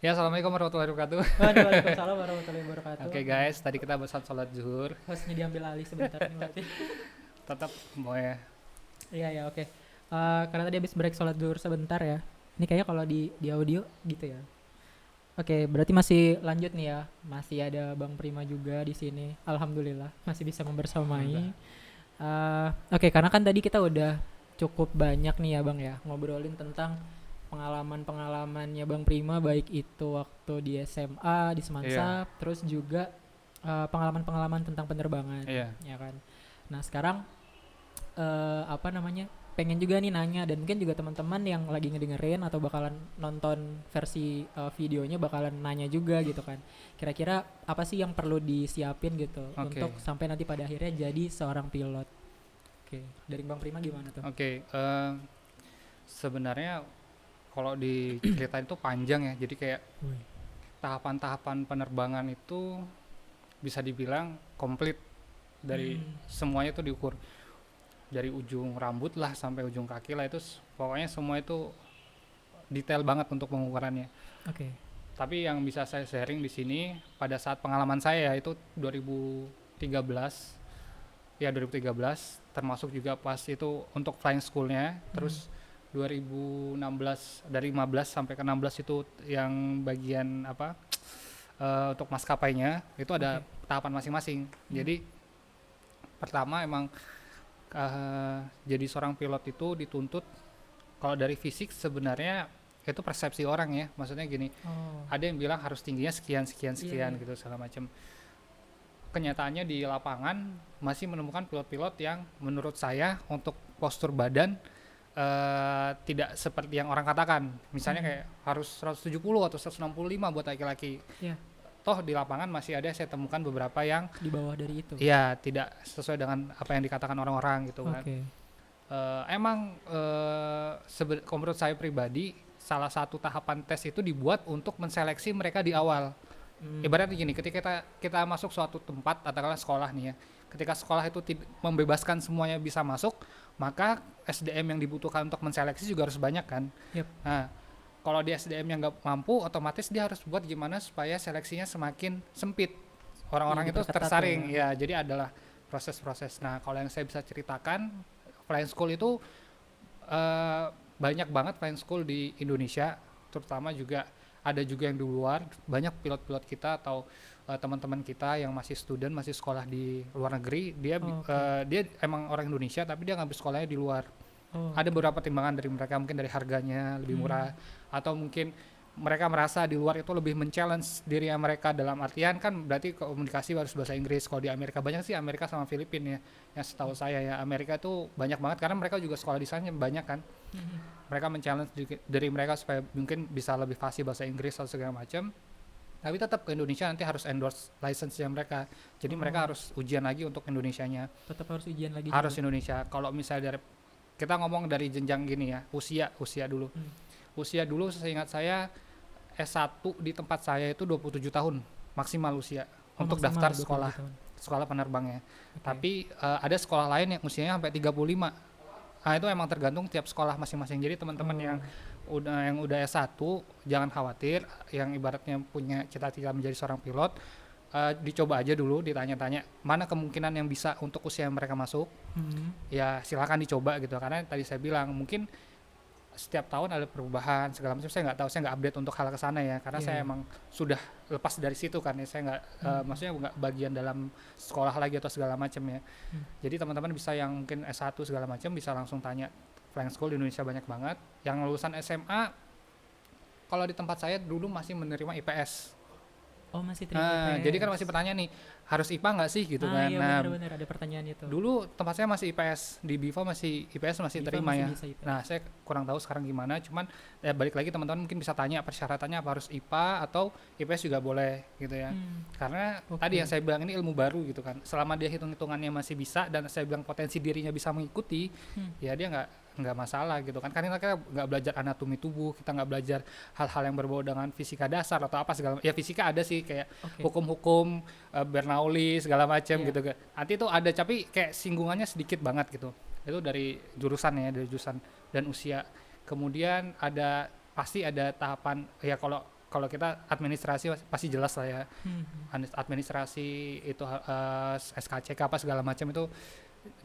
Ya, assalamualaikum warahmatullahi wabarakatuh. Waalaikumsalam warahmatullahi wabarakatuh. Oke guys, tadi kita barusan sholat zuhur. Hostnya diambil alih sebentar nih berarti. Tetap mau ya. Iya ya, oke. Karena tadi habis break sholat zuhur sebentar ya. Ini kayaknya kalau di audio gitu ya. Oke, berarti masih lanjut nih ya. Masih ada Bang Prima juga di sini. Alhamdulillah masih bisa Alhamdulillah. membersamai. Oke, karena kan tadi kita udah cukup banyak nih ya Bang ya ngobrolin tentang pengalaman-pengalamannya Bang Prima baik itu waktu di SMA, di Iya, Semansa, terus juga pengalaman-pengalaman tentang penerbangan, iya. ya kan. Nah, sekarang apa namanya? Pengen juga nih nanya dan mungkin juga teman-teman yang lagi ngedengerin atau bakalan nonton versi videonya bakalan nanya juga gitu kan. Kira-kira apa sih yang perlu disiapin gitu untuk Oke, sampai nanti pada akhirnya jadi seorang pilot? Oke, dari Bang Prima gimana tuh? oke. Sebenarnya kalau diceritain itu panjang ya. Jadi kayak Wih. tahapan-tahapan penerbangan itu bisa dibilang komplit dari Hmm, semuanya itu diukur dari ujung rambut lah sampai ujung kaki lah itu pokoknya semua itu detail banget untuk pengukurannya. oke. Tapi yang bisa saya sharing di sini pada saat pengalaman saya itu 2013, ya 2013 termasuk juga pas itu untuk flying schoolnya. Hmm, Terus 2016 dari 15 sampai ke 16 itu yang bagian apa, untuk maskapainya itu ada oke. tahapan masing-masing. Hmm, Jadi pertama emang, jadi seorang pilot itu dituntut kalau dari fisik sebenarnya itu persepsi orang ya, maksudnya gini, oh, ada yang bilang harus tingginya sekian sekian iya sekian iya. gitu segala macam. Kenyataannya di lapangan masih menemukan pilot-pilot yang menurut saya untuk postur badan tidak seperti yang orang katakan. Misalnya Hmm, kayak harus 170 atau 165 buat laki-laki. iya, Toh di lapangan masih ada saya temukan beberapa yang di bawah dari itu. ya tidak sesuai dengan apa yang dikatakan orang-orang gitu kan. Oke. Emang menurut saya pribadi salah satu tahapan tes itu dibuat untuk menseleksi mereka di awal. Hmm, Ibaratnya gini, ketika kita masuk suatu tempat, katakanlah sekolah nih ya, ketika sekolah itu membebaskan semuanya bisa masuk, maka SDM yang dibutuhkan untuk menseleksi juga harus banyak kan. yep. Nah, kalau di SDM yang nggak mampu, otomatis dia harus buat gimana supaya seleksinya semakin sempit, Iya orang-orang itu diperketat ya. tersaring ya. Jadi adalah proses-proses. Nah, kalau yang saya bisa ceritakan, flying school itu eh, banyak banget flying school di Indonesia, terutama juga ada juga yang di luar. Banyak pilot-pilot kita atau teman-teman kita yang masih student, masih sekolah di luar negeri, Oke. dia emang orang Indonesia tapi dia ngambil sekolahnya di luar. Oh, Ada oke. beberapa timbangan dari mereka, mungkin dari harganya lebih Hmm, murah, atau mungkin mereka merasa di luar itu lebih men-challenge diri mereka, dalam artian kan berarti komunikasi harus bahasa Inggris. Kalau di Amerika banyak sih, Amerika sama Filipina ya, yang setahu saya ya. Amerika itu banyak banget karena mereka juga sekolah di sana banyak kan. hmm, Mereka men-challenge diri mereka supaya mungkin bisa lebih fasih bahasa Inggris atau segala macam. Tapi tetap ke Indonesia nanti harus endorse license-nya mereka. Jadi mereka oh, harus ujian lagi untuk Indonesianya. tetap harus ujian lagi Harus juga. Indonesia. Kalau misalnya dari kita ngomong dari jenjang gini ya, usia dulu. Hmm. Usia dulu seingat saya S1 di tempat saya itu 27 tahun maksimal usia Oh, untuk maksimal daftar 27 sekolah tahun. sekolah penerbangnya. Oke. Tapi ada sekolah lain yang usianya sampai 35. Nah, itu emang tergantung tiap sekolah masing-masing. Jadi teman-teman Oh, yang udah S1 jangan khawatir, yang ibaratnya punya cita-cita menjadi seorang pilot, dicoba aja dulu, ditanya-tanya mana kemungkinan yang bisa untuk usia yang mereka masuk. hmm, Ya silakan dicoba gitu, karena tadi saya bilang mungkin setiap tahun ada perubahan segala macam. Saya nggak tahu, saya nggak update untuk hal ke sana ya, karena iya saya iya. emang sudah lepas dari situ kan ya. Saya nggak, Hmm, maksudnya nggak bagian dalam sekolah lagi atau segala macam ya. hmm. Jadi teman-teman bisa yang mungkin S1 segala macam bisa langsung tanya. Flying school di Indonesia banyak banget. Yang lulusan SMA kalau di tempat saya dulu masih menerima IPS. Oh, masih terima Nah, jadi kan IPS. masih pertanyaan nih, harus IPA nggak sih gitu Ah, kan. iya Nah, benar-benar ada pertanyaan itu. dulu tempat saya masih IPS, di BIFA masih IPS masih Diva terima masih ya. bisa Nah, IPS. saya kurang tahu sekarang gimana, cuman ya balik lagi teman-teman mungkin bisa tanya persyaratannya apa, harus IPA atau IPS juga boleh gitu ya. Hmm, Karena tadi yang oke. saya bilang ini ilmu baru gitu kan. Selama dia hitung-hitungannya masih bisa dan saya bilang potensi dirinya bisa mengikuti, Hmm, ya dia nggak masalah gitu kan. Karena kita nggak belajar anatomi tubuh, kita nggak belajar hal-hal yang berbau dengan fisika dasar atau apa segala. Ya fisika ada sih kayak oke. hukum-hukum, Bernoulli segala macam Iya. gitu kan. Nanti itu ada tapi kayak singgungannya sedikit banget gitu. Itu dari jurusan ya, dari jurusan dan usia. Kemudian ada pasti ada tahapan ya, kalau kalau kita administrasi pasti jelas lah ya. Hmm. Administrasi itu SKCK apa segala macam itu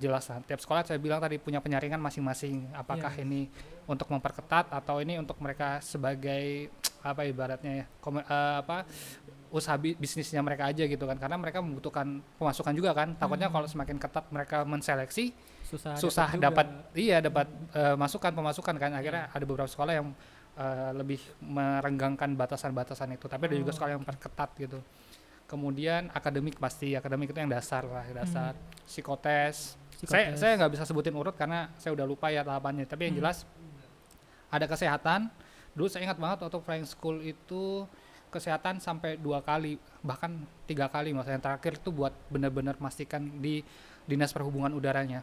jelas lah. Tiap sekolah saya bilang tadi punya penyaringan masing-masing. Apakah Iya. ini untuk memperketat atau ini untuk mereka sebagai apa ibaratnya ya usaha bisnisnya mereka aja gitu kan, karena mereka membutuhkan pemasukan juga kan. Takutnya kalau semakin ketat mereka menseleksi susah dapat masukan pemasukan kan. Akhirnya ada beberapa sekolah yang lebih merenggangkan batasan-batasan itu, tapi ada juga sekolah yang memperketat gitu. Kemudian akademik itu yang dasar lah, dasar psikotes. Saya nggak bisa sebutin urut karena saya udah lupa ya tahapannya, tapi yang jelas ada kesehatan. Dulu saya ingat banget waktu flying school itu kesehatan sampai 2 kali bahkan 3 kali, maksudnya yang terakhir itu buat benar-benar memastikan di dinas perhubungan udaranya.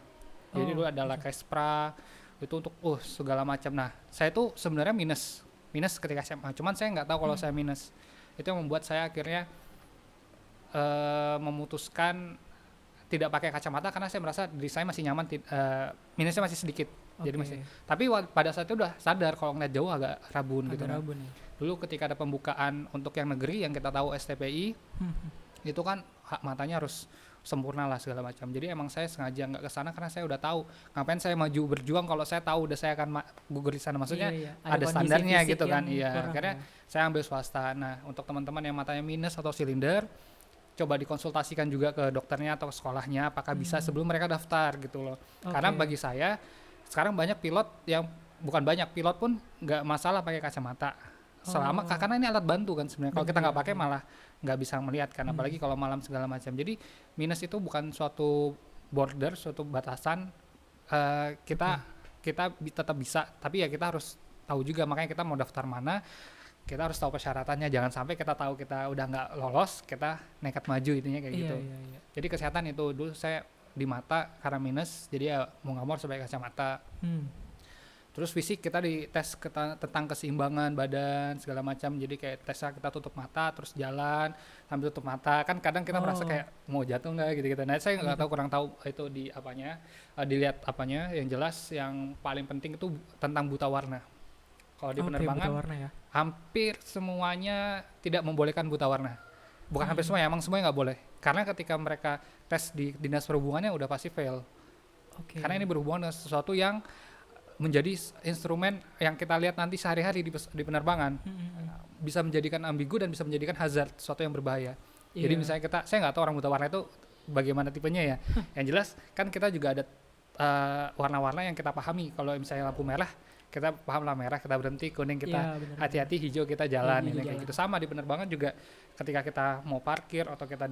Jadi dulu adalah Kespra itu untuk segala macam. Nah saya tuh sebenarnya minus ketika SMA, cuman saya nggak tahu kalau saya minus. Itu yang membuat saya akhirnya memutuskan tidak pakai kacamata karena saya merasa diri saya masih nyaman, minusnya masih sedikit. Jadi masih, tapi pada saat itu udah sadar kalau ngeliat jauh agak rabun gitu. Rabun, ya. Dulu ketika ada pembukaan untuk yang negeri yang kita tahu STPI itu kan matanya harus sempurna lah segala macam. Jadi emang saya sengaja nggak kesana karena saya udah tahu ngapain saya maju berjuang kalau saya tahu udah saya akan gugur di sana. Maksudnya ada standarnya gitu kan. Iya, akhirnya saya ambil swasta. Nah untuk teman-teman yang matanya minus atau silinder, coba dikonsultasikan juga ke dokternya atau ke sekolahnya apakah bisa sebelum mereka daftar gitu loh. Karena bagi saya sekarang banyak pilot yang pilot pun nggak masalah pakai kacamata selama karena ini alat bantu kan sebenarnya. Kalau kita nggak pakai malah nggak bisa melihat kan, apalagi kalau malam segala macam. Jadi minus itu bukan suatu border, suatu batasan. Kita tetap bisa, tapi ya kita harus tahu juga, makanya kita mau daftar mana kita harus tahu persyaratannya. Jangan sampai kita tahu kita udah nggak lolos kita nekat maju, intinya kayak gitu. Jadi kesehatan itu dulu saya di mata karena minus, jadi ya mau nggak mau harus pakai kacamata. Terus fisik kita dites tentang keseimbangan badan segala macam. Jadi kayak tesnya kita tutup mata terus jalan sambil tutup mata. Kan kadang kita merasa kayak mau jatuh nggak gitu-gitu. Nah saya nggak tahu, kurang tahu itu di apanya, dilihat apanya. Yang jelas yang paling penting itu tentang buta warna. Kalau di penerbangan hampir semuanya tidak membolehkan buta warna. Bukan hampir semua ya, emang semuanya nggak boleh. Karena ketika mereka tes di dinas perhubungannya udah pasti fail. Karena ini berhubungan dengan sesuatu yang menjadi instrumen yang kita lihat nanti sehari-hari di penerbangan. Bisa menjadikan ambigu dan bisa menjadikan hazard, sesuatu yang berbahaya. Jadi misalnya saya nggak tahu orang buta warna itu bagaimana tipenya ya. Yang jelas kan kita juga ada warna-warna yang kita pahami. Kalau misalnya lampu merah kita paham lah, merah kita berhenti, kuning kita hati-hati, hijau kita jalan. Ini kayak gitu. Sama di penerbangan juga, ketika kita mau parkir atau kita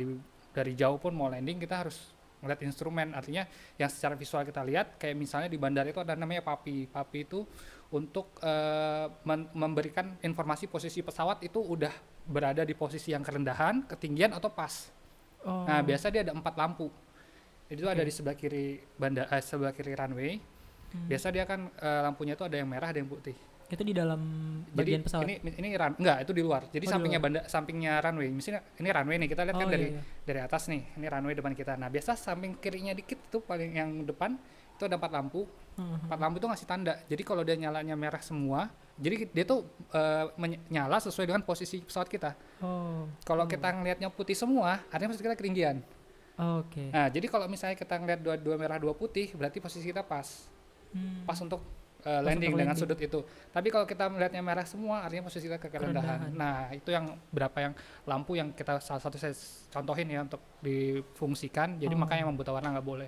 dari jauh pun mau landing, kita harus ngeliat instrumen. Artinya yang secara visual kita lihat, kayak misalnya di bandara itu ada namanya PAPI. PAPI itu untuk memberikan informasi posisi pesawat itu udah berada di posisi yang kerendahan, ketinggian atau pas. Nah biasa dia ada 4 lampu. Itu ada di sebelah kiri sebelah kiri runway. Biasa dia kan lampunya itu ada yang merah, ada yang putih. Itu di dalam bagian pesawat? Ini enggak, itu di luar. Jadi sampingnya runway. Misalnya ini runway nih, kita lihat kan dari atas nih. Ini runway depan kita. Nah, biasa samping kirinya dikit itu paling yang depan itu ada 4 lampu. 4 lampu itu ngasih tanda. Jadi kalau dia nyalanya merah semua, jadi dia tuh nyala sesuai dengan posisi pesawat kita. Kalau kita ngelihatnya putih semua, artinya posisi kita ketinggian. Nah, jadi kalau misalnya kita ngelihat dua merah, 2 putih, berarti posisi kita pas. Pas untuk landing dengan sudut itu. Tapi kalau kita melihatnya merah semua, artinya posisi kita kerendahan. Nah itu yang berapa yang lampu yang kita salah satu saya contohin ya untuk difungsikan. Jadi makanya yang buta warna nggak boleh.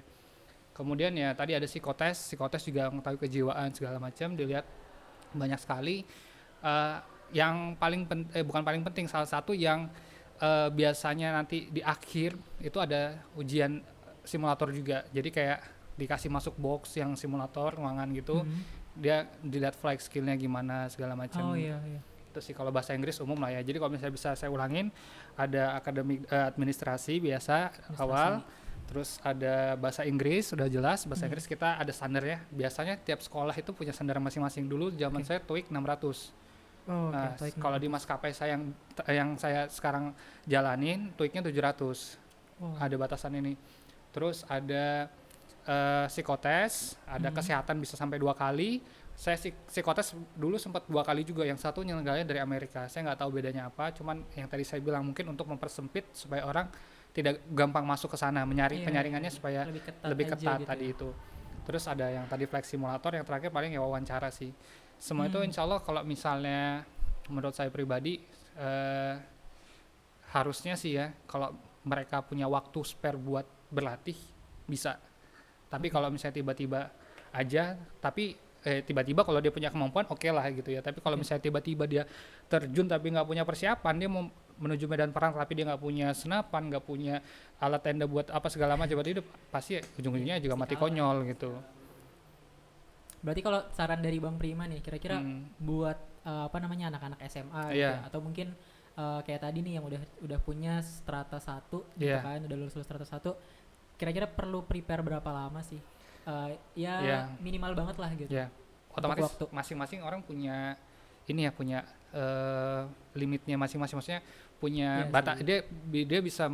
Kemudian ya tadi ada psikotes juga mengetahui kejiwaan segala macam, dilihat banyak sekali. Yang bukan paling penting, salah satu yang biasanya nanti di akhir itu ada ujian simulator juga. Jadi kayak dikasih masuk box yang simulator ruangan gitu, dia dilihat flight skillnya gimana segala macam. Itu sih kalau bahasa Inggris umum lah ya. Jadi kalau misalnya bisa saya ulangin, ada akademik administrasi biasa awal, terus ada bahasa Inggris sudah jelas. Bahasa Inggris kita ada standarnya. Biasanya tiap sekolah itu punya standar masing-masing. Dulu zaman saya TOEIC 600. Nah kalau di maskapai saya yang saya sekarang jalanin, TOEIC-nya 700. Ada batasan ini. Terus ada psikotes, ada kesehatan bisa sampai 2 kali, saya psikotes dulu sempat 2 kali juga, yang satu nyelenggarain dari Amerika, saya nggak tahu bedanya apa, cuman yang tadi saya bilang mungkin untuk mempersempit supaya orang tidak gampang masuk ke sana, Iya, penyaringannya supaya lebih aja ketat gitu tadi ya. itu. Terus ada yang tadi flex simulator, yang terakhir paling ya wawancara sih. Semua itu insya Allah kalau misalnya menurut saya pribadi eh, harusnya sih ya, kalau mereka punya waktu spare buat berlatih bisa. Tapi kalau misalnya tiba-tiba aja, tapi tiba-tiba kalau dia punya kemampuan oke lah gitu ya. Tapi kalau Oke. misalnya tiba-tiba dia terjun tapi nggak punya persiapan, dia mau menuju medan perang tapi dia nggak punya senapan, nggak punya alat tenda buat apa segala macam, berarti dia pasti ujung-ujungnya juga Pasti mati kalah. konyol gitu. Berarti kalau saran dari Bang Prima nih, kira-kira Hmm, buat apa namanya anak-anak SMA gitu Iya. ya, atau mungkin kayak tadi nih yang udah punya strata 1 gitu Iya. kan, udah lulus strata 1, kira-kira perlu prepare berapa lama sih? Ya Iya. minimal banget lah gitu. Ya, Untuk otomatis waktu. masing-masing orang punya ini ya, punya limitnya masing-masing, maksudnya punya Iya batas, sih. dia bisa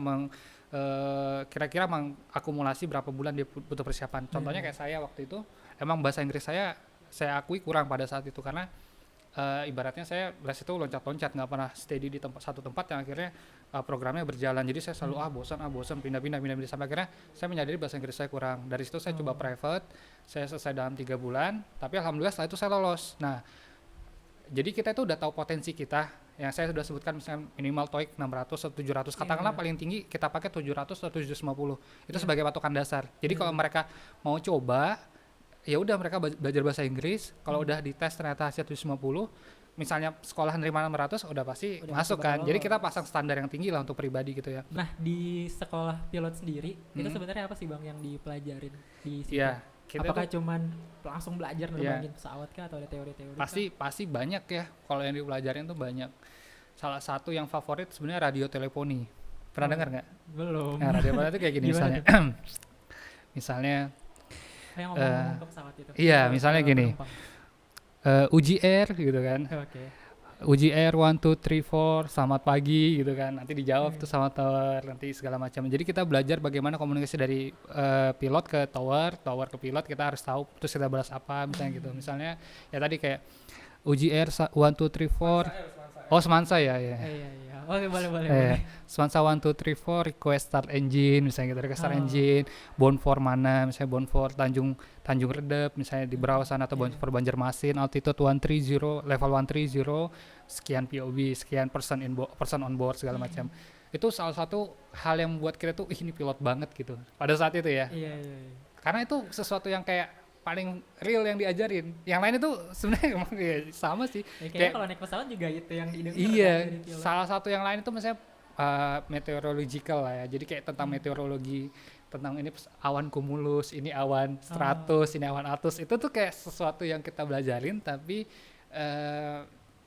kira-kira mengakumulasi berapa bulan dia butuh persiapan. Contohnya kayak saya waktu itu, emang bahasa Inggris saya akui kurang pada saat itu, karena ibaratnya saya les itu loncat-loncat, nggak pernah steady di satu tempat, yang akhirnya programnya berjalan, jadi saya selalu bosan pindah-pindah sampai akhirnya saya menyadari bahasa Inggris saya kurang. Dari situ saya coba private, saya selesai dalam 3 bulan, tapi alhamdulillah setelah itu saya lolos. Nah, jadi kita itu udah tahu potensi kita, yang saya sudah sebutkan, misalnya minimal TOEIC 600 atau 700, katakanlah Iya. paling tinggi kita pakai 700 atau 750, itu Iya. sebagai patokan dasar. Jadi kalau mereka mau coba, ya udah mereka belajar bahasa Inggris, kalau udah dites ternyata hasil 750, misalnya sekolah nerima 600, udah pasti Udah masuk pasti kan. bakal Jadi kita lolos. pasang standar yang tinggi lah untuk pribadi gitu ya. Nah, di sekolah pilot sendiri itu Hmm. sebenarnya apa sih Bang yang dipelajarin di situ? Iya, kita Apakah tuh cuman langsung belajar Iya. nerbangin pesawat kah, atau ada teori-teori kah? pasti banyak ya, kalau yang dipelajarin tuh banyak. Salah satu yang favorit sebenarnya radioteleponi. Pernah Oh, dengar nggak? Belum. Nah, radioteleponi itu kayak gini Gimana misalnya. Misalnya Kayak ngomong-ngomong ke pesawat itu. iya, Ke misalnya gini. penumpang. Uji air gitu kan. Oke. Uji air 1 2 3 4, selamat pagi gitu kan. Nanti dijawab Hmm. tuh sama tower, nanti segala macam. Jadi kita belajar bagaimana komunikasi dari pilot ke tower, tower ke pilot, kita harus tahu terus kita balas apa misalnya gitu. Misalnya ya tadi kayak uji air 1 2 3 4. Oh, semansa ya, ya. Iya, iya. Oke, boleh. Semansa 1 2 3 4 request start engine, misalnya gitu, request start Oh. engine, bound for mana, misalnya bound for Tanjung Redep, misalnya di Berau sana, atau bound for Banjarmasin, altitude 130, level 130, sekian POV, sekian person on board segala macam. Itu salah satu hal yang membuat kita tuh, ini pilot banget gitu pada saat itu ya. Iya. Karena itu sesuatu yang kayak paling real yang diajarin. Yang lain itu sebenarnya emang ya sama sih. Ya, kayaknya Kayak- kalau naik pesawat juga itu yang didengar Iya, kan dari pilot. salah satu yang lain itu misalnya meteorological lah ya. Jadi kayak tentang meteorologi, tentang ini awan cumulus, ini awan stratus, ini awan altus. Itu tuh kayak sesuatu yang kita belajarin, tapi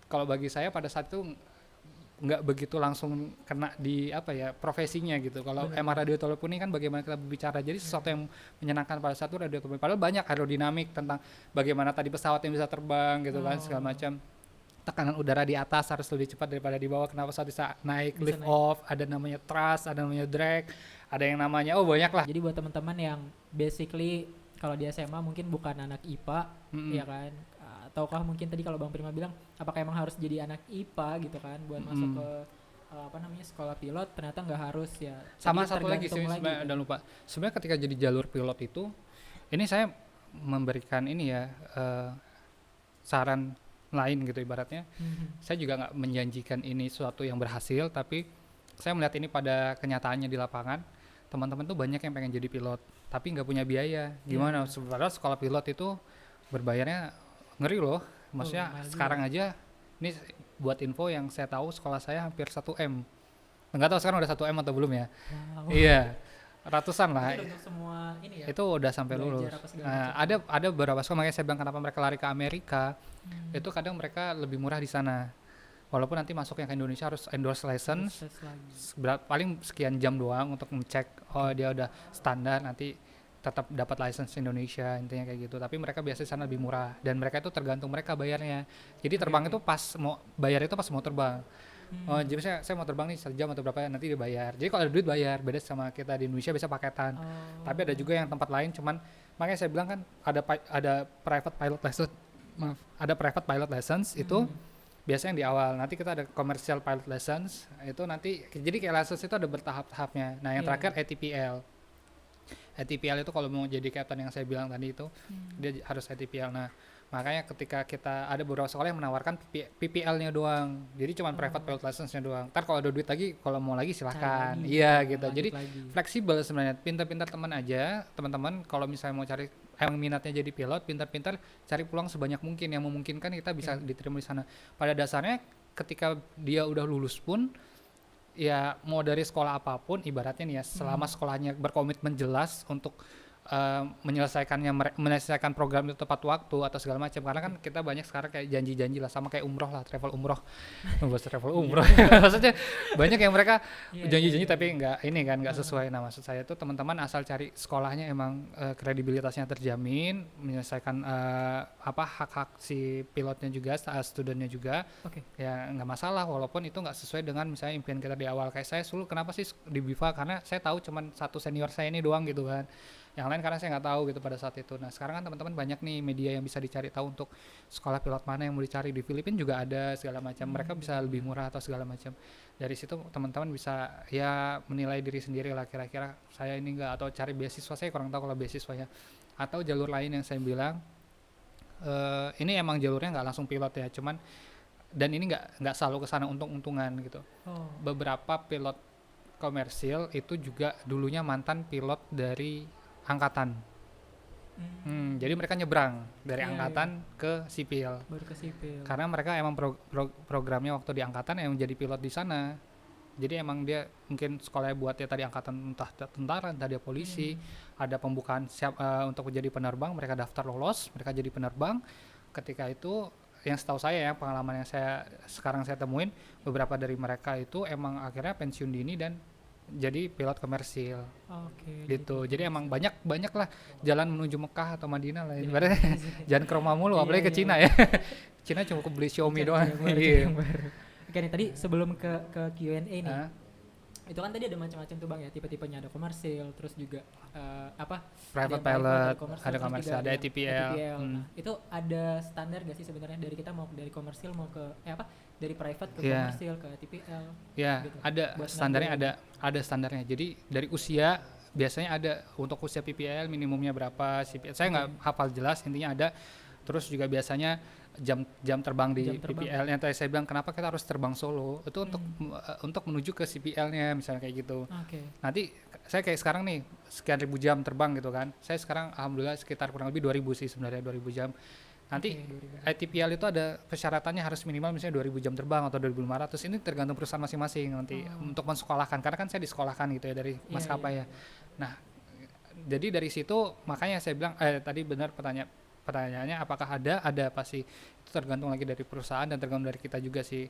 kalau bagi saya pada saat itu nggak begitu langsung kena di apa ya, profesinya gitu. Kalau Benar. emang radioteleponi kan bagaimana kita berbicara, jadi sesuatu yang menyenangkan pada saat itu radioteleponi. Padahal banyak aerodinamik tentang bagaimana tadi pesawat yang bisa terbang gitu kan, segala macam. Tekanan udara di atas harus lebih cepat daripada di bawah, kenapa pesawat bisa naik, Bisa lift naik. off, ada namanya thrust, ada namanya drag, ada yang namanya banyak lah. Jadi buat teman-teman yang basically kalau di SMA mungkin bukan anak IPA, Mm-mm. ya kan? Ataukah mungkin tadi kalau Bang Prima bilang apakah emang harus jadi anak IPA gitu kan buat masuk ke apa namanya sekolah pilot, ternyata nggak harus ya. Sama Tadi satu lagi sih tergantung sebenarnya, kan. udah lupa. Sebenarnya ketika jadi jalur pilot itu, ini saya memberikan ini ya, saran lain gitu ibaratnya. Mhm. Saya juga nggak menjanjikan ini suatu yang berhasil, tapi saya melihat ini pada kenyataannya di lapangan. Teman-teman tuh banyak yang pengen jadi pilot, tapi nggak punya biaya. Gimana? Padahal sekolah pilot itu berbayarnya ngeri loh. Maksudnya mahal juga. sekarang aja, ini buat info yang saya tahu, sekolah saya hampir 1 M. Nggak tahu sekarang udah 1 M atau belum ya. Wow. Iya, ratusan lah. Itu untuk semua ini ya. Itu udah sampai Belajar lulus. apa segala Nah, macam. ada beberapa sekolah, makanya saya bilang kenapa mereka lari ke Amerika. Itu kadang mereka lebih murah di sana. Walaupun nanti masuk yang ke Indonesia harus endorse license, Proses lagi. paling sekian jam doang untuk ngecek oh dia udah standar, nanti tetap dapat license Indonesia, intinya kayak gitu. Tapi mereka biasanya sana lebih murah, dan mereka itu tergantung mereka bayarnya. Jadi terbang itu pas mau bayar itu pas mau terbang. Oh, jadi saya mau terbang nih 1 jam atau berapa, nanti dibayar. Jadi kalau ada duit bayar, beda sama kita di Indonesia bisa paketan. Tapi ada juga yang tempat lain, cuman makanya saya bilang kan ada private pilot license maaf, ada private pilot license itu biasanya yang di awal. Nanti kita ada commercial pilot license, itu nanti jadi kayak license itu ada bertahap-tahapnya. Nah, yang Iya. terakhir ATPL. ATPL itu kalau mau jadi captain yang saya bilang tadi itu dia harus ATPL. Nah, makanya ketika kita ada beberapa sekolah yang menawarkan PPL-nya doang. Jadi cuma private pilot license-nya doang. Ntar kalau ada duit lagi, kalau mau lagi silahkan. Cari lagi, Iya ya, gitu. lanjut Jadi lagi. fleksibel sebenarnya. Pintar-pintar teman aja, teman-teman kalau misalnya mau cari emang minatnya jadi pilot, pintar-pintar cari peluang sebanyak mungkin yang memungkinkan kita bisa diterima di sana. Pada dasarnya ketika dia udah lulus pun ya mau dari sekolah apapun ibaratnya nih ya selama sekolahnya berkomitmen jelas untuk menyelesaikan program itu tepat waktu atau segala macam, karena kan kita banyak sekarang kayak janji-janji lah sama kayak umroh lah, travel umroh membahas travel umroh maksudnya banyak yang mereka janji-janji tapi nggak sesuai. Nah, maksud saya tuh teman-teman asal cari sekolahnya emang kredibilitasnya terjamin, menyelesaikan hak-hak si pilotnya juga, studentnya juga, Oke. ya nggak masalah walaupun itu nggak sesuai dengan misalnya impian kita di awal. Kayak saya dulu kenapa sih di BIFA, karena saya tahu cuman satu senior saya ini doang gitu kan, yang lain karena saya nggak tahu gitu pada saat itu. Nah, sekarang kan teman-teman banyak nih media yang bisa dicari tahu untuk sekolah pilot mana yang mau dicari. Di Filipina juga ada segala macam, mereka bisa lebih murah atau segala macam. Dari situ teman-teman bisa ya menilai diri sendiri lah, kira-kira saya ini enggak, atau cari beasiswa. Saya kurang tahu kalau beasiswanya atau jalur lain yang saya bilang ini emang jalurnya nggak langsung pilot ya, cuman dan ini nggak selalu kesana untung-untungan gitu. Beberapa pilot komersil itu juga dulunya mantan pilot dari angkatan. Jadi mereka nyebrang dari Iya, angkatan ke sipil. Baru ke sipil. Karena mereka emang programnya waktu di angkatan yang jadi pilot di sana. Jadi emang dia mungkin sekolahnya buat ya tadi angkatan, entah tentara, entah dia polisi, ada pembukaan untuk menjadi penerbang, mereka daftar lolos, mereka jadi penerbang. Ketika itu yang setahu saya ya, pengalaman yang sekarang saya temuin, beberapa dari mereka itu emang akhirnya pensiun dini dan jadi pilot komersil. Oke. Gitu. Jadi emang banyak lah jalan menuju Mekah atau Madinah lah. Iya, Ibaratnya jangan ke Roma mulu, apalagi ke Cina ya. Cina cuma beli Xiaomi doang. Iya. Oke nih, tadi sebelum ke Q&A nih. Hah? Itu kan tadi ada macam-macam tuh Bang ya, tipe-tipenya ada komersil, terus juga Private yang pilot, komersil, ada terus komersil, juga ada yang ATPL. Nah, itu ada standar gak sih sebenarnya dari kita mau dari komersil mau ke dari private ke Iya. komersil ke ATPL? Ya, Gitu. ada Buat standarnya, ngambil ada standarnya. Jadi dari usia biasanya ada untuk usia PPL minimumnya berapa, CPL. Saya nggak hafal jelas, intinya ada. Terus juga biasanya jam terbang di Jam terbang. PPL yang tadi saya bilang kenapa kita harus terbang solo itu untuk menuju ke CPL-nya misalnya kayak gitu. Oke. Nanti saya kayak sekarang nih sekian ribu jam terbang gitu kan. Saya sekarang alhamdulillah sekitar kurang lebih 2000 sih sebenarnya, 2000 jam. Nanti Oke, 2000. ATPL itu ada persyaratannya harus minimal misalnya 2000 jam terbang atau 2500. Ini tergantung perusahaan masing-masing nanti untuk mensekolahkan, karena kan saya disekolahkan gitu ya dari maskapai ya. Nah, jadi dari situ makanya saya bilang tadi benar pertanyaannya apakah ada pasti itu tergantung lagi dari perusahaan dan tergantung dari kita juga sih.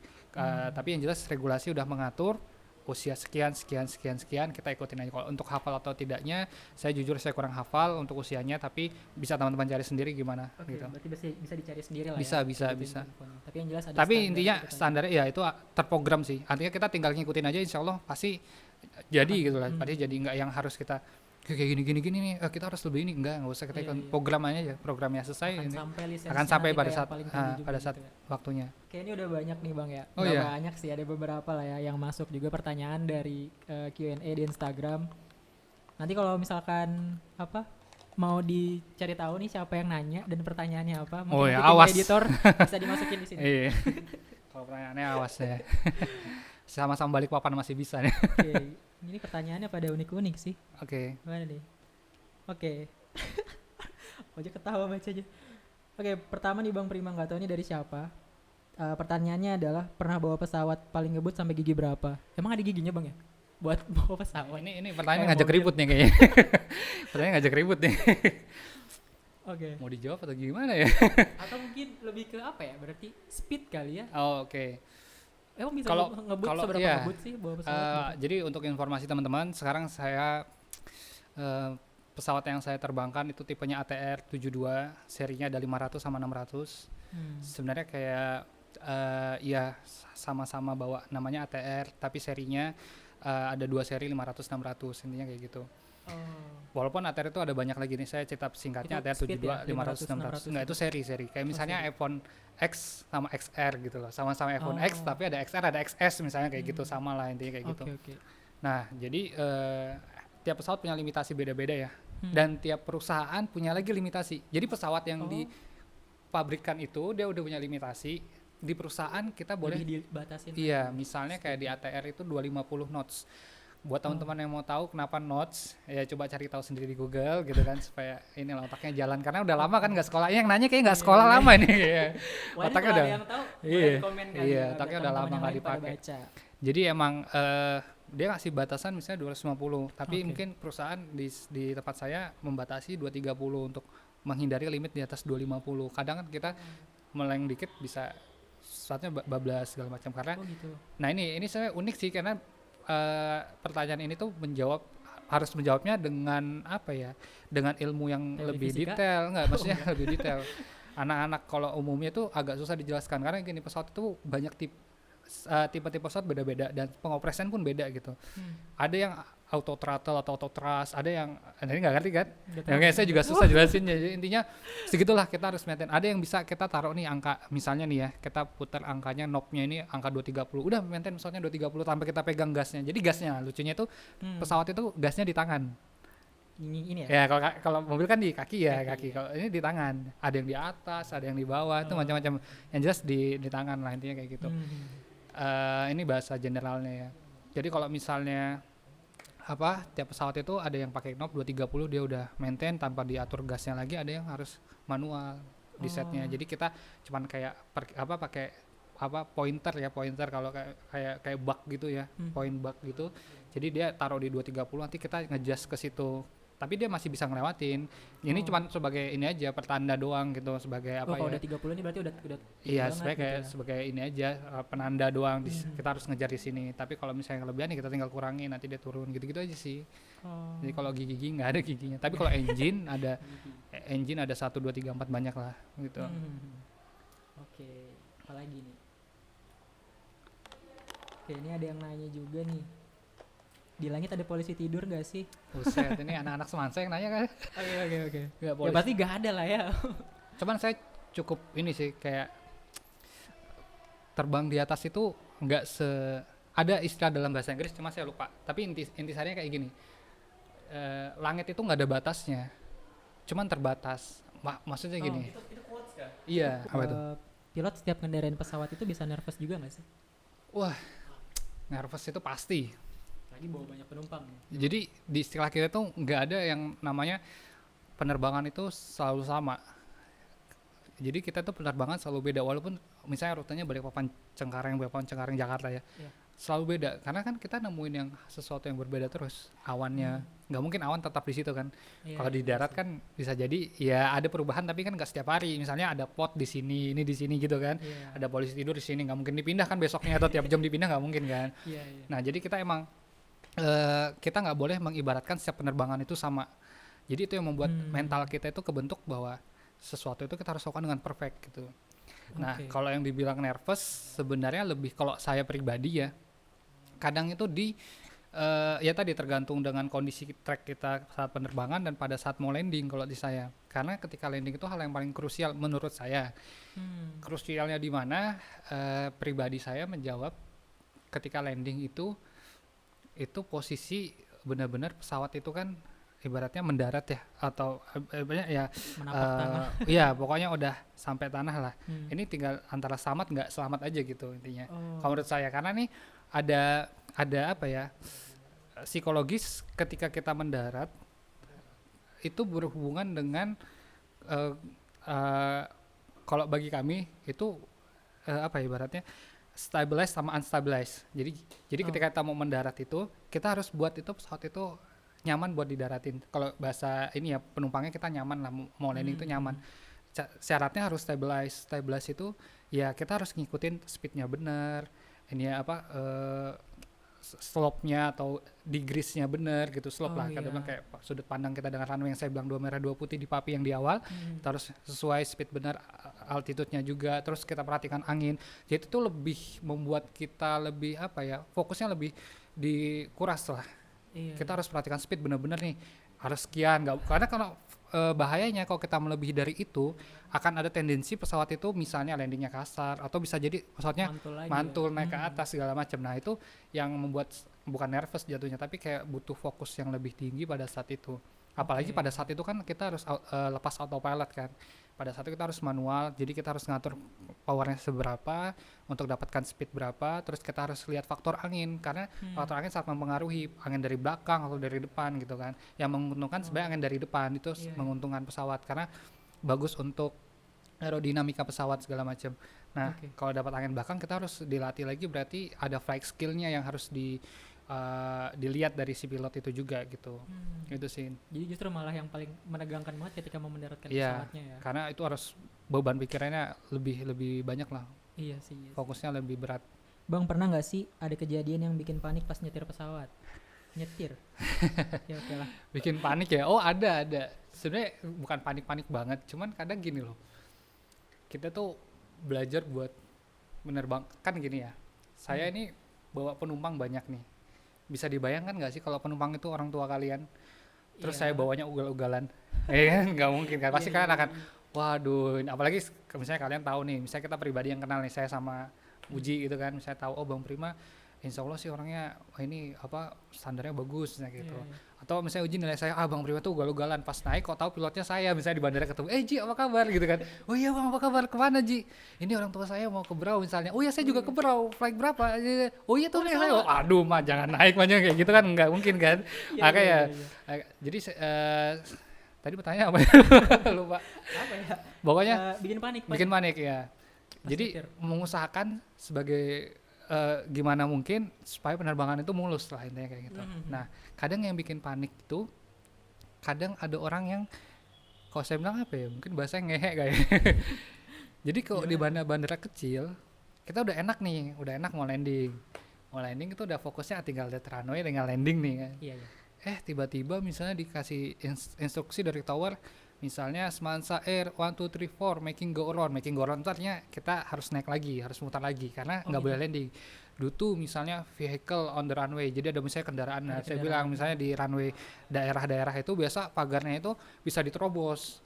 Tapi yang jelas regulasi udah mengatur usia sekian kita ikutin aja. Kalau untuk hafal atau tidaknya saya jujur saya kurang hafal untuk usianya, tapi bisa teman-teman cari sendiri gimana Oke, gitu. berarti bisa dicari sendiri lah Bisa, ya. bisa, Gitu bisa. infonya. Tapi yang jelas ada Tapi standar intinya gitu kan. standarnya ya itu terprogram sih. Artinya kita tinggal ngikutin aja, insya Allah pasti jadi gitu lah. Pasti jadi, nggak yang harus kita kayak gini nih kita harus lebih ini, nggak usah kita ikut program aja, programnya selesai akan ini sampai lisensi akan sampai nanti pada kayak saat paling tinggi juga pada gitu saat ya. waktunya. Oke, ini udah banyak nih Bang ya. Oh, Nggak iya. banyak sih, ada beberapa lah ya yang masuk juga pertanyaan dari Q&A di Instagram. Nanti kalau misalkan mau dicari tahu nih siapa yang nanya dan pertanyaannya apa, Oh mungkin ya, nanti tim awas. editor bisa dimasukin di sini. Iya. Kalau pertanyaannya awas ya. Sama-sama balik papan masih bisa nih. Oke, ini pertanyaannya pada unik-unik sih. Oke. Mana nih? Oke. Aja ketawa bacanya. Oke, pertama nih Bang Prima, nggak tahu ini dari siapa. Pertanyaannya adalah pernah bawa pesawat paling ngebut sampai gigi berapa? Emang ada giginya Bang ya? Buat bawa pesawat. Ini pertanyaan Kayak ngajak mobil. ribut nih kayaknya. Pertanyaan ngajak ribut nih. Oke. Mau dijawab atau gimana ya? Atau mungkin lebih ke apa ya? Berarti speed kali ya? Oh, oke. Emang bisa Kalau- ngebut kalau- seberapa iya. ngebut sih bawa pesawat? gitu? Jadi untuk informasi teman-teman, sekarang saya pesawat yang saya terbangkan itu tipenya ATR 72, serinya ada 500 sama 600. Sebenarnya kayak ya sama-sama bawa namanya ATR, tapi serinya ada 2 seri 500 600, intinya kayak gitu. Oh. Walaupun ATR itu ada banyak lagi nih, saya cerita singkatnya. Itu ATR speed 72, ya? 500, 600. 500, 600 Enggak, itu gitu? seri. Kayak Oh, misalnya seri. iPhone X sama XR gitu loh. Sama-sama iPhone X Oh. tapi ada XR, ada XS misalnya kayak gitu, Hmm. sama lah intinya kayak gitu. Oke, oke. Nah, jadi tiap pesawat punya limitasi beda-beda ya. Hmm. Dan tiap perusahaan punya lagi limitasi. Jadi pesawat yang Oh, dipabrikan itu dia udah punya limitasi. Di perusahaan kita boleh, lebih dibatasin iya, lagi misalnya kayak di speednya. ATR itu 250 knots. Buat Oh. teman-teman yang mau tahu kenapa knots, ya coba cari tahu sendiri di Google gitu kan supaya ini lah otaknya jalan, karena udah lama kan nggak sekolah. Yang nanya kayak nggak Iya, sekolah iya. lama ini. Iya. Wah, ini Otaknya kalau udah, ada yang tahu boleh iya, di komen kali iya, ya, otaknya biar udah lama teman-teman yang nggak lain pada dipakai. baca. Jadi emang dia ngasih batasan misalnya 250, tapi Oke. mungkin perusahaan di tempat saya membatasi 230 untuk menghindari limit di atas 250. Kadang kan kita meleng dikit bisa saatnya bablas segala macam karena. Oh gitu. Nah, ini saya unik sih karena pertanyaan ini tuh harus menjawabnya dengan apa ya? Dengan ilmu yang Teori lebih fisika? detail, enggak, maksudnya enggak. lebih detail. Anak-anak kalau umumnya tuh agak susah dijelaskan karena gini, pesawat itu banyak tipe-tipe pesawat beda-beda dan pengoperasian pun beda gitu. Ada yang auto throttle atau auto thrust, ada yang ini nggak ngerti kan? Nggak Ya, tahu. kayak saya juga susah jelasinnya. Jadi intinya segitulah, kita harus maintain. Ada yang bisa kita taruh nih angka, misalnya nih ya, kita putar angkanya, knob-nya ini angka 230. Udah maintain pesawatnya 230 tanpa kita pegang gasnya. Jadi gasnya lucunya tuh pesawat itu gasnya di tangan. Ini ya. Ya kalau mobil kan di kaki ya, Kaki, kaki. ya. Kalau ini di tangan. Ada yang di atas, ada yang di bawah, itu Oh. macam-macam. Yang jelas di tangan lah intinya kayak gitu. Ini bahasa generalnya ya. Jadi kalau misalnya tiap pesawat itu ada yang pakai knob 230, dia udah maintain tanpa diatur gasnya lagi, ada yang harus manual di setnya. Jadi kita cuman kayak pakai pointer kalau kayak bug gitu ya, point bug gitu. Jadi dia taruh di 230, nanti kita nge-adjust ke situ. Tapi dia masih bisa ngelewatin. Ini cuman sebagai ini aja, pertanda doang gitu, sebagai apa kalau ya? udah 30 ini berarti udah Iya, banget sebagai gitu ya. sebagai ini aja, penanda doang. Kita harus ngejar di sini. Tapi kalau misalnya kelebihan ya kita tinggal kurangi, nanti dia turun gitu-gitu aja sih. Oh. Jadi kalau gigi nggak ada giginya. Tapi kalau engine ada 1 2 3 4 banyak lah gitu. Oke, apalagi nih? Oke, ini ada yang nanya juga nih. Di langit ada polisi tidur gak sih? Buset, ini anak-anak semansa yang nanya kan? Oke. Nggak Ya polisi. berarti gak ada lah ya. Cuman saya cukup ini sih, kayak terbang di atas itu nggak ada istilah dalam bahasa Inggris, cuma saya lupa. Tapi intisarinya kayak gini. Langit itu nggak ada batasnya, cuman terbatas. Maksudnya gini. Itu quotes kan? Iya, apa itu? Pilot setiap ngendarain pesawat itu bisa nervous juga gak sih? Wah, nervous itu pasti. Lagi bawa banyak penumpang. Jadi di istilah kita tuh nggak ada yang namanya penerbangan itu selalu sama. Jadi kita tuh penerbangan selalu beda, walaupun misalnya rutenya Balikpapan Cengkareng Jakarta ya. Iya. Selalu beda karena kan kita nemuin yang sesuatu yang berbeda terus. Awannya nggak mungkin awan tetap di situ kan. Iya, Kalau di darat kan bisa jadi ya ada perubahan, tapi kan nggak setiap hari. Misalnya ada pot di sini, ini di sini gitu kan. Iya. Ada polisi tidur di sini, nggak mungkin dipindah kan besoknya, atau tiap jam dipindah, nggak mungkin kan. Iya. Nah, jadi kita emang kita nggak boleh mengibaratkan setiap penerbangan itu sama. Jadi itu yang membuat mental kita itu kebentuk bahwa sesuatu itu kita harus lakukan dengan perfect gitu. Nah, Oke. kalau yang dibilang nervous sebenarnya lebih, kalau saya pribadi ya, kadang itu ya tadi tergantung dengan kondisi track kita saat penerbangan dan pada saat mau landing kalau di saya. Karena ketika landing itu hal yang paling krusial menurut saya. Krusialnya di mana? Pribadi saya menjawab ketika landing itu posisi benar-benar pesawat itu kan ibaratnya mendarat ya, atau ya Menapak tanah. iya pokoknya udah sampai tanah lah. Ini tinggal antara selamat nggak selamat aja gitu intinya. Kalau menurut saya, karena nih ada apa ya, psikologis ketika kita mendarat itu berhubungan dengan kalau bagi kami itu apa ya, ibaratnya stabilize sama unstabilize. Jadi ketika kita mau mendarat itu kita harus buat itu pesawat itu nyaman buat didaratin. Kalau bahasa ini ya, penumpangnya kita nyaman lah, mau landing itu nyaman. Syaratnya harus stabilize. Stabilize itu ya kita harus ngikutin speednya benar, ini ya apa slope-nya atau degrees-nya benar gitu, slope lah. Kadang kayak sudut pandang kita dengan runway yang saya bilang 2 merah 2 putih di papi yang di awal, kita harus sesuai speed benar, altitude-nya juga, terus kita perhatikan angin. Jadi itu lebih membuat kita lebih apa ya, fokusnya lebih dikuras lah. Iya. Kita harus perhatikan speed bener-bener nih, harus sekian, nggak, karena kalau bahayanya kalau kita melebihi dari itu akan ada tendensi pesawat itu misalnya landingnya kasar atau bisa jadi pesawatnya mantul lagi mantul ya. naik ke atas segala macam. Nah itu yang membuat bukan nervous jatuhnya, tapi kayak butuh fokus yang lebih tinggi pada saat itu. Apalagi Oke. pada saat itu kan kita harus lepas autopilot kan. Pada saat itu kita harus manual, jadi kita harus ngatur powernya seberapa untuk dapatkan speed berapa. Terus kita harus lihat faktor angin, karena faktor angin sangat mempengaruhi, angin dari belakang atau dari depan gitu kan. Yang menguntungkan sebenarnya angin dari depan itu Iya, iya. menguntungkan pesawat karena bagus untuk aerodinamika pesawat segala macam. Nah, Oke. kalau dapat angin belakang kita harus dilatih lagi, berarti ada flight skillnya yang harus dilihat dari si pilot itu juga gitu. Itu sih. Jadi justru malah yang paling menegangkan banget ketika mau mendaratkan Iya, pesawatnya ya. karena itu harus beban pikirannya lebih banyak lah, Iya sih. Iya sih. fokusnya lebih berat. Bang, pernah nggak sih ada kejadian yang bikin panik pas nyetir pesawat? Nyetir. Ya oke lah. Bikin panik ya? Oh ada. Sebenarnya bukan panik-panik banget, cuman kadang gini loh. Kita tuh belajar buat menerbang, kan gini ya. Saya ini bawa penumpang banyak nih. Bisa dibayangkan nggak sih kalau penumpang itu orang tua kalian? Terus Iya. saya bawanya ugal-ugalan. Kan nggak mungkin kan. Pasti Iya, kalian iya, akan, iya. waduh, apalagi misalnya kalian tahu nih, misalnya kita pribadi yang kenal nih, saya sama Uji gitu kan, misalnya tahu, oh Bang Prima insya Allah sih orangnya, wah ini apa standarnya bagus nah gitu. Iya, iya. Atau misalnya Uji nilai saya, Bang Prima tuh ugal-ugalan, pas naik kok tahu pilotnya saya, misalnya di bandara ketemu, Ji apa kabar gitu kan. Oh iya Bang, apa kabar, kemana Ji? Ini orang tua saya mau ke Berau misalnya. Oh iya saya juga ke Berau, flight berapa? Oh iya tuh nih saya. Aduh mah jangan naik mah kayak gitu kan, nggak mungkin kan. Iya, Makanya iya, ya, iya. jadi tadi pertanyaan apa ya? Lupa. Apa ya? Pokoknya Bikin panik. bikin panik ya. Pas Jadi nyetir. mengusahakan sebagai gimana mungkin supaya penerbangan itu mulus lah intinya kayak gitu. Nah, kadang yang bikin panik itu kadang ada orang yang, kalau saya bilang apa ya, mungkin bahasanya ngehe kayak. Jadi kalau di bandara kecil kita udah enak nih, udah enak mau landing. Mau landing itu udah fokusnya tinggal lihat runway, tinggal landing nih kan. Iya, iya. Tiba-tiba misalnya dikasih instruksi dari tower, misalnya Semansa Air 1, 2, 3, 4 making go around artinya kita harus naik lagi, harus mutar lagi karena nggak boleh landing due to misalnya vehicle on the runway. Jadi ada misalnya kendaraan, nah saya bilang misalnya di runway daerah-daerah itu biasa pagarnya itu bisa diterobos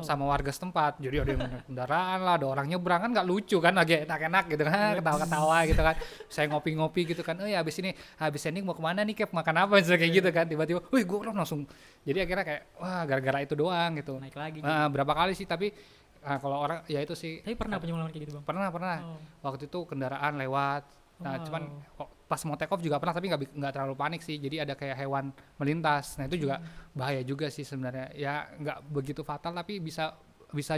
sama warga setempat, jadi ada yang kendaraan lah, ada orang nyebrang, kan nggak lucu kan, lagi enak-enak gitu kan, ketawa-ketawa gitu kan, saya ngopi-ngopi gitu kan, ya habis ending mau kemana nih, Cap, makan apa, misalnya kayak gitu kan, tiba-tiba, wih gue langsung, jadi akhirnya kayak, wah gara-gara itu doang gitu. Naik lagi. Berapa kali sih, tapi kalau orang ya itu sih, Tapi pernah punya pengalaman kayak gitu, Bang? pernah Oh. waktu itu kendaraan lewat, nah Wow. cuman pas mau take off juga pernah, tapi nggak terlalu panik sih, jadi ada kayak hewan melintas, nah itu juga bahaya juga sih sebenarnya, ya nggak begitu fatal tapi bisa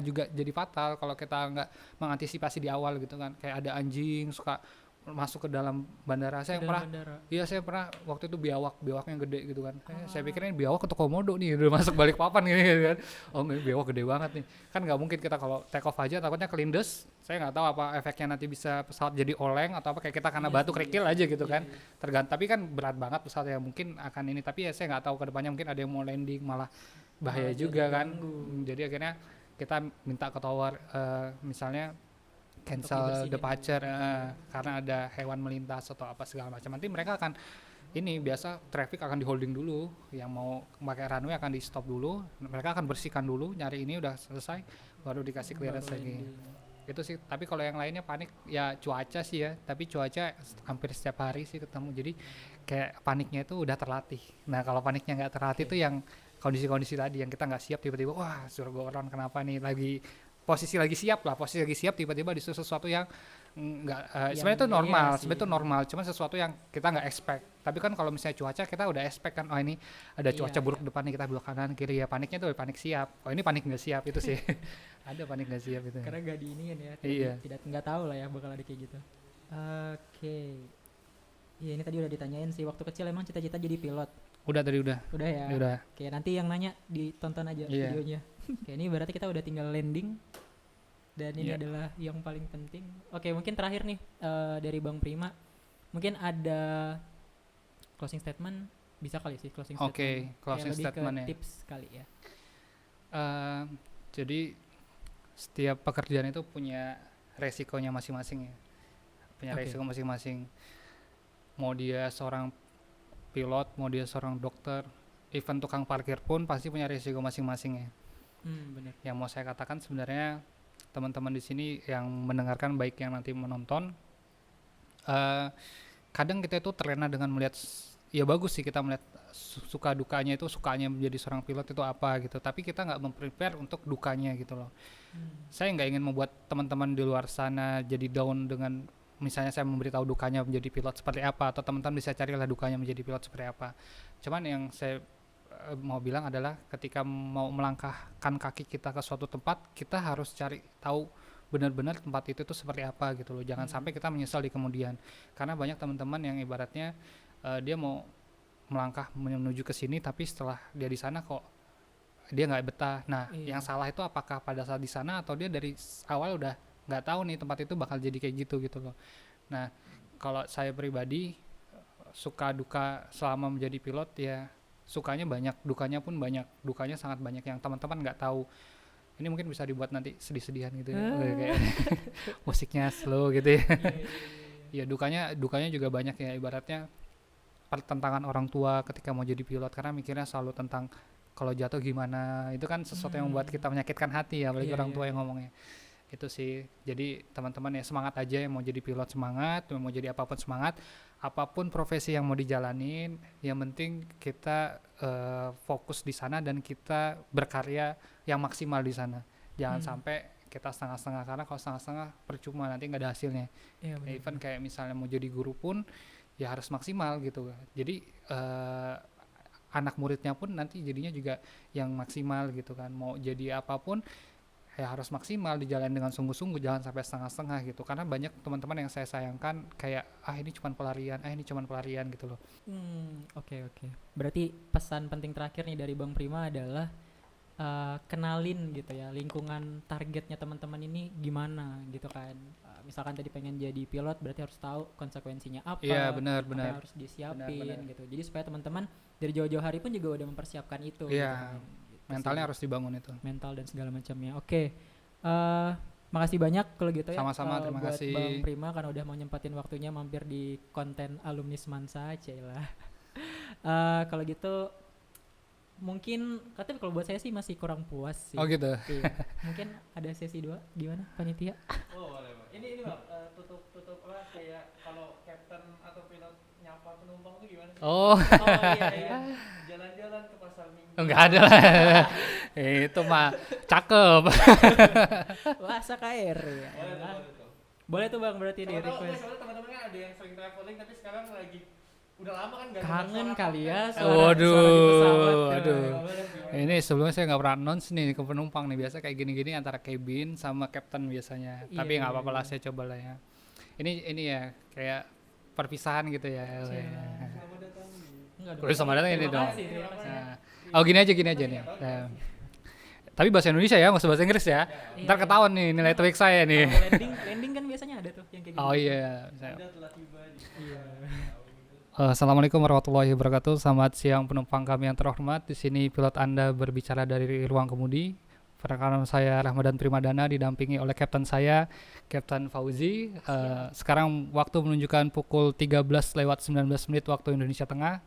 juga jadi fatal kalau kita nggak mengantisipasi di awal gitu kan, kayak ada anjing suka masuk ke dalam bandara. Saya Dalam pernah, bandara. iya saya pernah waktu itu biawaknya gede gitu kan, saya pikirin biawak ke Komodo nih udah masuk balik papan gitu kan, oh nggak, biawak gede banget nih kan, nggak mungkin kita kalau take off aja takutnya kelindes, saya nggak tahu apa efeknya, nanti bisa pesawat jadi oleng atau apa, kayak kita kena batu kerikil aja gitu kan, tergantung, tapi kan berat banget pesawat ya, mungkin akan ini, tapi ya saya nggak tahu kedepannya, mungkin ada yang mau landing malah bahaya juga kan. Jadi akhirnya kita minta ke tower misalnya cancel departure karena ada hewan melintas atau apa segala macam, nanti mereka akan ini, biasa traffic akan di holding dulu, yang mau pakai runway akan di stop dulu, mereka akan bersihkan dulu, nyari ini udah selesai baru dikasih clearance lagi. Itu sih, tapi kalau yang lainnya panik ya cuaca sih ya, tapi cuaca hampir setiap hari sih ketemu, jadi kayak paniknya itu udah terlatih. Nah kalau paniknya nggak terlatih itu yang kondisi-kondisi tadi yang kita nggak siap, tiba-tiba wah suruh go around, kenapa nih, posisi lagi siap tiba-tiba disuruh sesuatu yang nggak, sebenarnya itu normal, sebenarnya itu normal, cuma sesuatu yang kita nggak expect. Tapi kan kalau misalnya cuaca kita udah expect kan, oh ini ada cuaca buruk depan nih, kita belok kanan kiri, ya paniknya tuh panik siap. Oh ini panik nggak siap itu sih. Ada panik nggak siap itu. Karena gak diiniin ya, tidak nggak tahu lah ya bakal ada kayak gitu. Oke. Iya, ini tadi udah ditanyain sih, waktu kecil emang cita-cita jadi pilot. Udah ya. Udah. Oke, nanti yang nanya ditonton aja videonya. Oke, ini berarti kita udah tinggal landing. Dan ini adalah yang paling penting. Oke, mungkin terakhir nih dari Bang Prima, mungkin ada closing statement, bisa kali sih closing statement. Oke, closing statement ya. Tips kali ya. Jadi setiap pekerjaan itu punya resikonya masing-masing ya. Punya resiko masing-masing. Mau dia seorang pilot, mau dia seorang dokter, even tukang parkir pun pasti punya risiko masing-masing ya. Benar. Yang mau saya katakan sebenarnya teman-teman di sini yang mendengarkan baik yang nanti menonton, kadang kita itu terlena dengan melihat ya bagus sih kita melihat suka dukanya itu, sukanya menjadi seorang pilot itu apa gitu, tapi kita nggak memprepare untuk dukanya gitu loh. Saya nggak ingin membuat teman-teman di luar sana jadi down dengan misalnya saya memberitahu dukanya menjadi pilot seperti apa, atau teman-teman bisa carilah dukanya menjadi pilot seperti apa. Cuman yang saya mau bilang adalah ketika mau melangkahkan kaki kita ke suatu tempat, kita harus cari tahu benar-benar tempat itu tuh seperti apa gitu loh. Jangan sampai kita menyesal di kemudian, karena banyak teman-teman yang ibaratnya dia mau melangkah menuju ke sini, tapi setelah dia di sana kok dia nggak betah. Nah, yang salah itu apakah pada saat di sana atau dia dari awal udah nggak tahu nih tempat itu bakal jadi kayak gitu gitu loh. Nah, kalau saya pribadi suka duka selama menjadi pilot ya, sukanya banyak, dukanya pun banyak. Dukanya sangat banyak yang teman-teman nggak tahu. Ini mungkin bisa dibuat nanti sedih-sedihan gitu ya, kayak musiknya slow gitu ya. Ya dukanya juga banyak ya, ibaratnya pertentangan orang tua ketika mau jadi pilot, karena mikirnya selalu tentang kalau jatuh gimana. Itu kan sesuatu yang membuat kita menyakitkan hati ya, apalagi orang tua yang ngomongnya. Itu sih. Jadi teman-teman ya semangat aja, yang mau jadi pilot semangat, yang mau jadi apapun semangat, apapun profesi yang mau dijalanin, yang penting kita fokus di sana dan kita berkarya yang maksimal di sana. Jangan sampai kita setengah-setengah, karena kalau setengah-setengah percuma, nanti nggak ada hasilnya. Even kayak misalnya mau jadi guru pun ya harus maksimal gitu. Jadi anak muridnya pun nanti jadinya juga yang maksimal gitu kan. Mau jadi apapun ya harus maksimal, dijalani dengan sungguh-sungguh, jangan sampai setengah-setengah gitu. Karena banyak teman-teman yang saya sayangkan kayak ini cuman pelarian gitu loh. Oke. Berarti pesan penting terakhir nih dari Bang Prima adalah kenalin gitu ya lingkungan targetnya teman-teman ini gimana gitu kan. Misalkan tadi pengen jadi pilot, berarti harus tahu konsekuensinya apa. Iya, benar. Apa yang harus disiapin gitu. Jadi supaya teman-teman dari jauh-jauh hari pun juga udah mempersiapkan itu. Iya. Gitu kan. Mentalnya harus dibangun itu. Mental dan segala macamnya. Oke. Makasih banyak kalau gitu ya. Sama-sama, terima buat kasih Bang Prima karena udah mau nyempatin waktunya mampir di konten alumni Semansa, Cila. Kalau gitu mungkin katanya kalau buat saya sih masih kurang puas sih. Oh gitu. Iya. Mungkin ada sesi 2 gimana panitia? Oh boleh. Ini Bang, tutup lah kayak kalau kapten atau pilot nyapa penumpang tuh gimana sih? Oh. Iya. Jalan-jalan ke pasar Minggu. Enggak ada lah. Itu mah cakep. Bahasa KR ya. Boleh tuh Bang, berarti di request. Soalnya teman-teman kan ada yang sering traveling tapi sekarang lagi udah lama kan gak Kangen kali ya Waduh, di pesawat. aduh. Ini sebelumnya saya nggak pernah announce nih ke penumpang nih, biasa kayak gini-gini antara cabin sama captain biasanya. Iya, Tapi nggak apa-apa lah, saya coba lah ya. Ini ya kayak perpisahan gitu ya. Selamat datang. Enggak Terus sama datang ini Terima dong. kasih, terima kasih. Nah, gini aja nih. Nah. Tapi bahasa Indonesia ya, nggak usah bahasa Inggris ya. Ntar ketahuan nih nilai TOEIC saya nih. Landing kan biasanya ada tuh yang kayak gitu. Oh iya. Anda telah tiba di. Iya. Assalamualaikum warahmatullahi wabarakatuh. Selamat siang penumpang kami yang terhormat. Di sini pilot Anda berbicara dari ruang kemudi. Perkenalkan saya Rahmadan Primadana, didampingi oleh kapten saya, Kapten Fauzi. Sekarang waktu menunjukkan pukul 13:19 waktu Indonesia Tengah,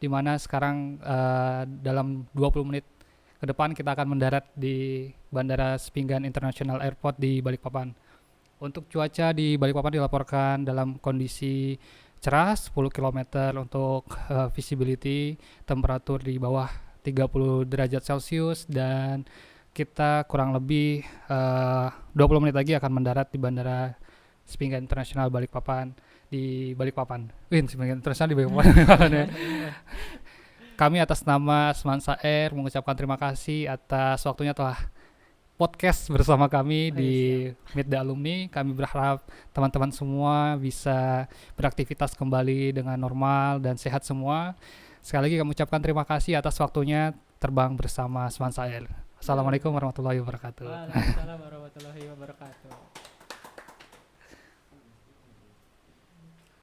di mana sekarang dalam 20 menit ke depan kita akan mendarat di Bandara Sepinggan International Airport di Balikpapan. Untuk cuaca di Balikpapan dilaporkan dalam kondisi cerah 10 km untuk visibility, temperatur di bawah 30 derajat Celcius, dan kita kurang lebih 20 menit lagi akan mendarat di Bandara Sepinggan International Balikpapan di Balikpapan. Sepinggan International di Balikpapan. Kami atas nama Semansa Air mengucapkan terima kasih atas waktunya telah podcast bersama kami di Meet the Alumni. Kami berharap teman-teman semua bisa beraktivitas kembali dengan normal dan sehat semua. Sekali lagi kami ucapkan terima kasih atas waktunya terbang bersama Semansa Air. Assalamualaikum warahmatullahi wabarakatuh. Waalaikumsalam warahmatullahi wabarakatuh.